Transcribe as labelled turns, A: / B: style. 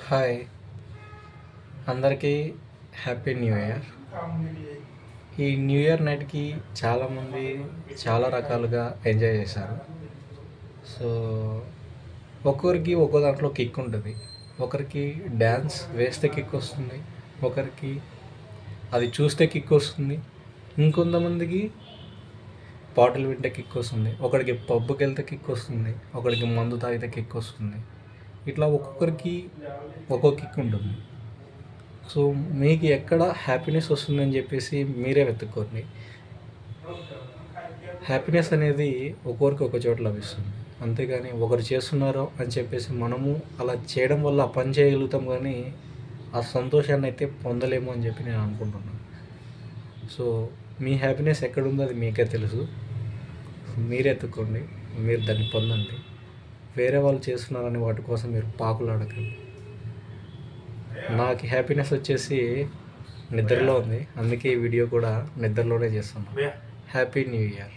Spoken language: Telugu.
A: హాయ్, అందరికీ హ్యాపీ న్యూ ఇయర్. ఈ న్యూ ఇయర్ నైట్కి చాలామంది చాలా రకాలుగా ఎంజాయ్ చేశారు. సో ఒక్కొరికి ఒక్కో దాంట్లో కిక్ ఉంటుంది. ఒకరికి డ్యాన్స్ వేస్తే కిక్ వస్తుంది, ఒకరికి అది చూస్తే కిక్ వస్తుంది, ఇంకొంతమందికి పాటలు వింటే కిక్ వస్తుంది, ఒకడికి పబ్కి వెళ్తే కిక్ వస్తుంది, ఒకడికి మందు తాగితే కిక్ వస్తుంది. ఇట్లా ఒక్కొక్కరికి ఒక్కో కిక్ ఉంటుంది. సో మీకు ఎక్కడ హ్యాపీనెస్ వస్తుందని చెప్పేసి మీరే వెతుక్కోండి. హ్యాపీనెస్ అనేది ఒక్కొరికి ఒక చోట లభిస్తుంది. అంతేగాని ఒకరు చేస్తున్నారు అని చెప్పేసి మనము అలా చేయడం వల్ల ఆ పని చేయగలుగుతాం, కానీ ఆ సంతోషాన్ని అయితే పొందలేము అని చెప్పి నేను అనుకుంటున్నాను. సో మీ హ్యాపీనెస్ ఎక్కడుందో అది మీకే తెలుసు. మీరే ఎత్తుక్కోండి, మీరు దాన్ని పొందండి. వేరే వాళ్ళు చేస్తున్నారని వాటి కోసం మీరు పాకులాడకండి. నాకు హ్యాపీనెస్ వచ్చేసి నిద్రలో ఉంది, అందుకే ఈ వీడియో కూడా నిద్రలోనే చేస్తున్నాను. Happy new year.